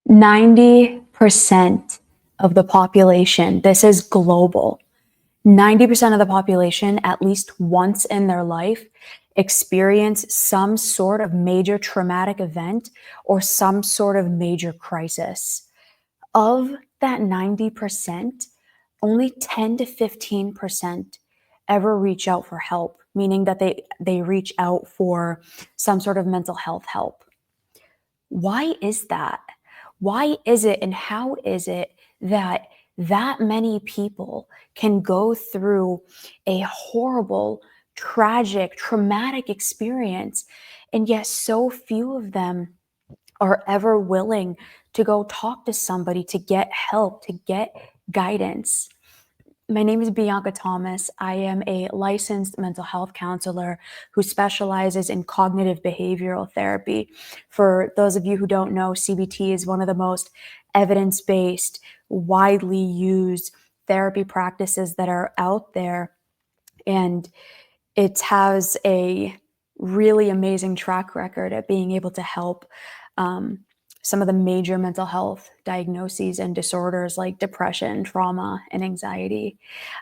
90% of the population, this is global, 90% of the population, at least once in their life, experience some sort of major traumatic event or some sort of major crisis. Of that 90%, only 10 to 15% ever reach out for help, meaning that they reach out for some sort of mental health help. Why is that? Why is it and how is it that that many people can go through a horrible, tragic, traumatic experience, and yet so few of them are ever willing to go talk to somebody to get help, to get guidance? My name is Bianca Thomas. I am a licensed mental health counselor who specializes in cognitive behavioral therapy. For those of you who don't know, CBT is one of the most evidence-based, widely used therapy practices that are out there. And it has a really amazing track record at being able to help some of the major mental health diagnoses and disorders like depression, trauma, and anxiety.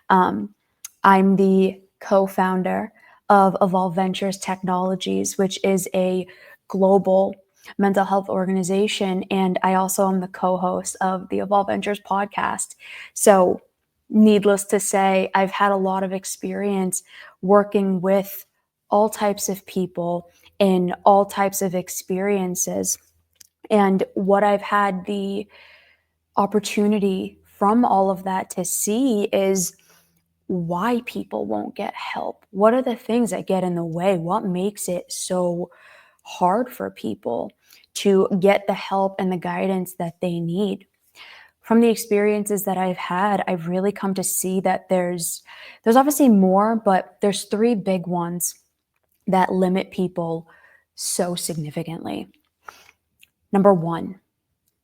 I'm the co-founder of Evolve Ventures Technologies, which is a global mental health organization. And I also am the co-host of the Evolve Ventures podcast. So needless to say, I've had a lot of experience working with all types of people in all types of experiences. And what I've had the opportunity from all of that to see is why people won't get help. What are the things that get in the way? What makes it so hard for people to get the help and the guidance that they need? From the experiences that I've had, I've really come to see that there's obviously more, but there's three big ones that limit people so significantly. Number one,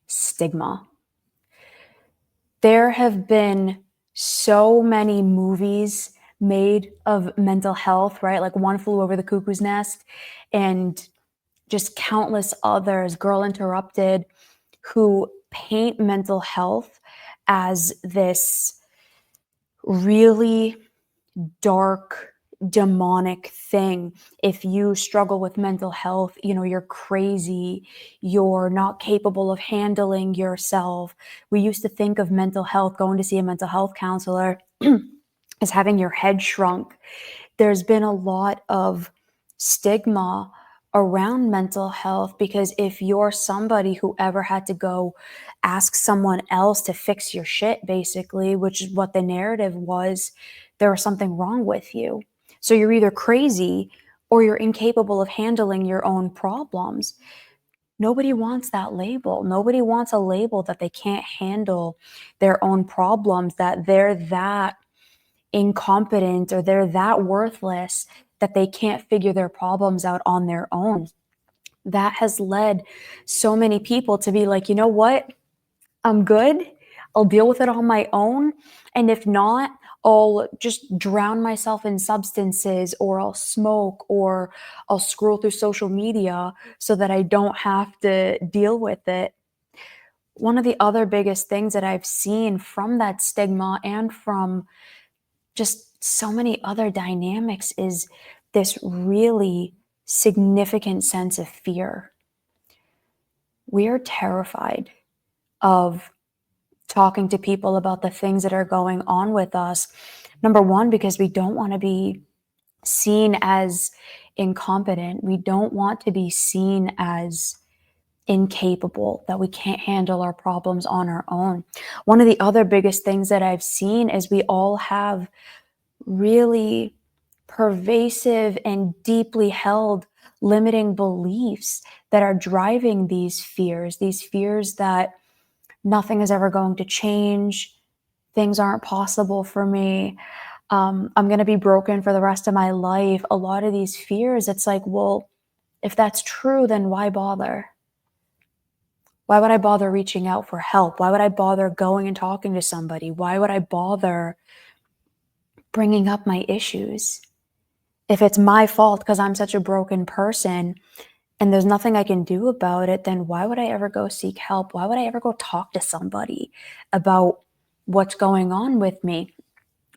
stigma. There have been so many movies made of mental health, right? Like One Flew Over the Cuckoo's Nest and just countless others, Girl Interrupted, who paint mental health as this really dark, demonic thing. If you struggle with mental health, you're crazy, you're not capable of handling yourself. We used to think of mental health, going to see a mental health counselor, as having your head shrunk. There's been a lot of stigma around mental health because if you're somebody who ever had to go ask someone else to fix your shit, basically, which is what the narrative was, there was something wrong with you. So you're either crazy or you're incapable of handling your own problems. Nobody wants that label. Nobody wants a label that they can't handle their own problems, that they're that incompetent or they're that worthless that they can't figure their problems out on their own. That has led so many people to be like, you know what? I'm good. I'll deal with it on my own. And if not, I'll just drown myself in substances, or I'll smoke, or I'll scroll through social media so that I don't have to deal with it. One of the other biggest things that I've seen from that stigma and from just so many other dynamics is this really significant sense of fear. We're terrified of talking to people about the things that are going on with us. Number one, because we don't want to be seen as incompetent. We don't want to be seen as incapable, that we can't handle our problems on our own. One of the other biggest things that I've seen is we all have really pervasive and deeply held limiting beliefs that are driving these fears that nothing is ever going to change, things aren't possible for me, I'm going to be broken for the rest of my life. A lot of these fears, it's like, well, if that's true, then why bother? Why would I bother reaching out for help? Why would I bother going and talking to somebody? Why would I bother bringing up my issues? If it's my fault because I'm such a broken person, and there's nothing I can do about it, then why would I ever go seek help? Why would I ever go talk to somebody about what's going on with me?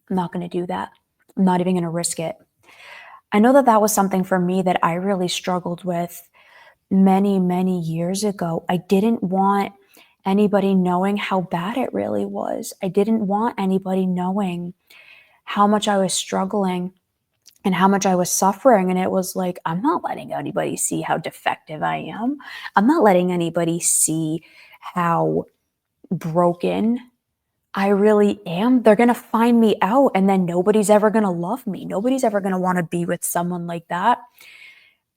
I'm not going to do that. I'm not even going to risk it. I know that that was something for me that I really struggled with many, many years ago. I didn't want anybody knowing how bad it really was. I didn't want anybody knowing how much I was struggling and how much I was suffering. And it was like, I'm not letting anybody see how defective I am. I'm not letting anybody see how broken I really am. They're going to find me out, and then nobody's ever going to love me. Nobody's ever going to want to be with someone like that.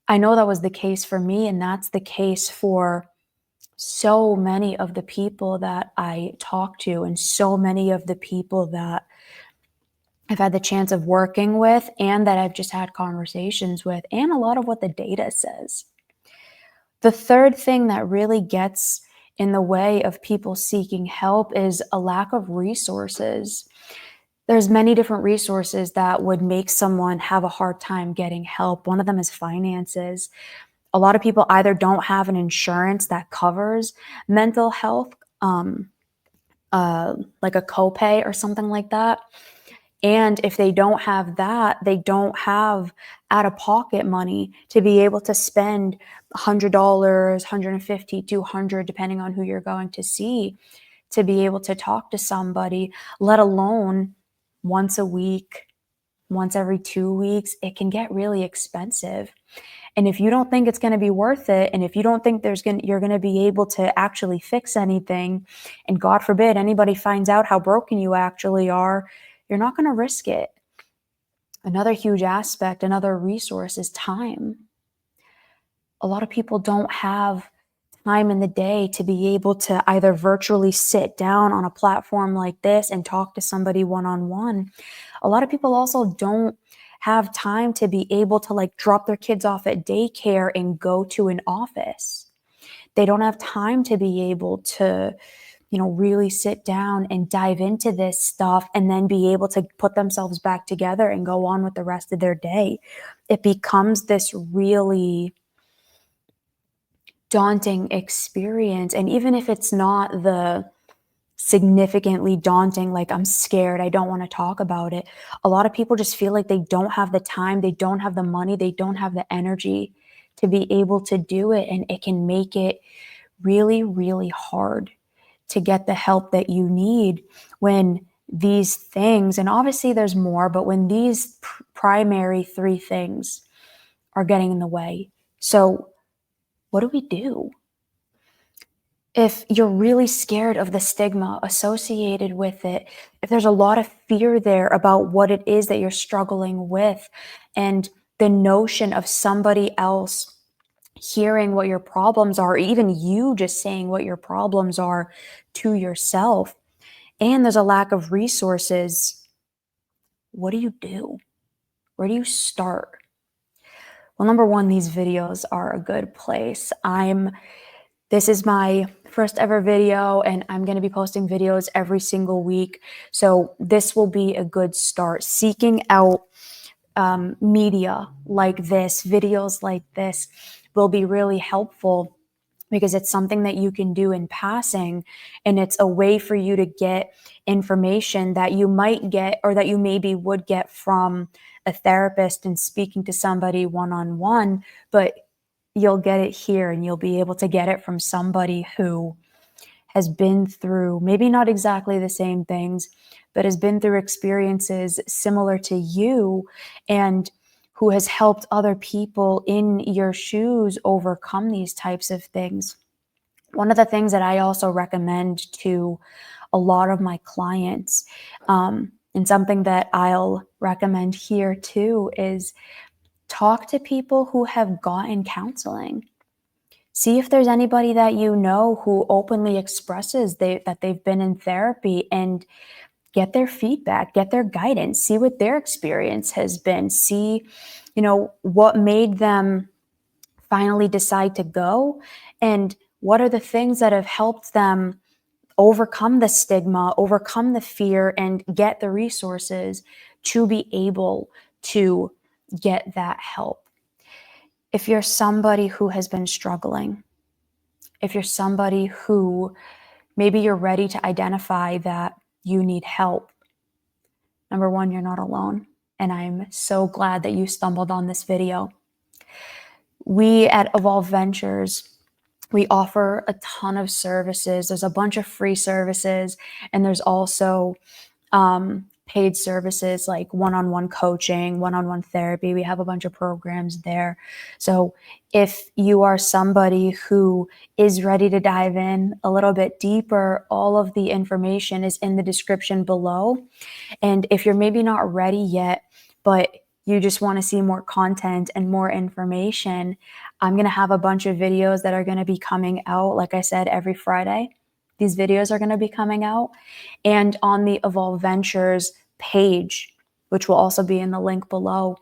I know that was the case for me, and that's the case for so many of the people that I talk to, and so many of the people that I've had the chance of working with, and that I've just had conversations with, and a lot of what the data says. The third thing that really gets in the way of people seeking help is a lack of resources. There's many different resources that would make someone have a hard time getting help. One of them is finances. A lot of people either don't have an insurance that covers mental health, like a copay or something like that. And if they don't have that, they don't have out of pocket money to be able to spend $100, $150, $200, depending on who you're going to see, to be able to talk to somebody, let alone once a week, once every 2 weeks. It can get really expensive. And if you don't think it's going to be worth it, and if you don't think you're going to be able to actually fix anything, and God forbid anybody finds out how broken you actually are, you're not going to risk it. Another huge aspect, another resource is time. A lot of people don't have time in the day to be able to either virtually sit down on a platform like this and talk to somebody one-on-one. A lot of people also don't have time to be able to like drop their kids off at daycare and go to an office. They don't have time to be able to, really sit down and dive into this stuff and then be able to put themselves back together and go on with the rest of their day. It becomes this really daunting experience. And even if it's not the significantly daunting, like I'm scared, I don't want to talk about it, a lot of people just feel like they don't have the time, they don't have the money, they don't have the energy to be able to do it. And it can make it really, really hard to get the help that you need when these things, and obviously there's more, but when these primary three things are getting in the way. So what do we do? If you're really scared of the stigma associated with it, if there's a lot of fear there about what it is that you're struggling with, and the notion of somebody else hearing what your problems are, or even you just saying what your problems are to yourself, and there's a lack of resources, what do you do? Where do you start? Well, number one, these videos are a good place. This is my first ever video, and I'm going to be posting videos every single week. So this will be a good start. Seeking out media like this, videos like this, will be really helpful, because it's something that you can do in passing, and it's a way for you to get information that you might get, or that you maybe would get from a therapist and speaking to somebody one-on-one, but you'll get it here, and you'll be able to get it from somebody who has been through maybe not exactly the same things, but has been through experiences similar to you, and who has helped other people in your shoes overcome these types of things. One of the things that I also recommend to a lot of my clients, and something that I'll recommend here too, is talk to people who have gotten counseling. See if there's anybody that you know who openly expresses that they've been in therapy, and get their feedback, get their guidance, see what their experience has been, see, what made them finally decide to go, and what are the things that have helped them overcome the stigma, overcome the fear, and get the resources to be able to get that help. If you're somebody who has been struggling, if you're somebody who maybe you're ready to identify that you need help, number one, you're not alone. And I'm so glad that you stumbled on this video. We at Evolve Ventures, we offer a ton of services. There's a bunch of free services, and there's also paid services like one-on-one coaching, one-on-one therapy. We have a bunch of programs there. So if you are somebody who is ready to dive in a little bit deeper, all of the information is in the description below. And if you're maybe not ready yet, but you just want to see more content and more information, I'm going to have a bunch of videos that are going to be coming out, like I said, every Friday. These videos are going to be coming out. And on the Evolve Ventures page, which will also be in the link below,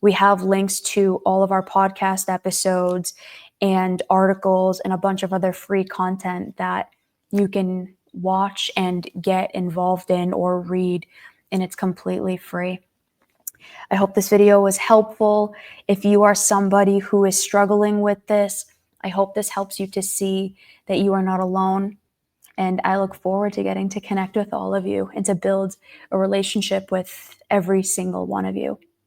we have links to all of our podcast episodes and articles and a bunch of other free content that you can watch and get involved in or read, and it's completely free. I hope this video was helpful. If you are somebody who is struggling with this, I hope this helps you to see that you are not alone. And I look forward to getting to connect with all of you and to build a relationship with every single one of you.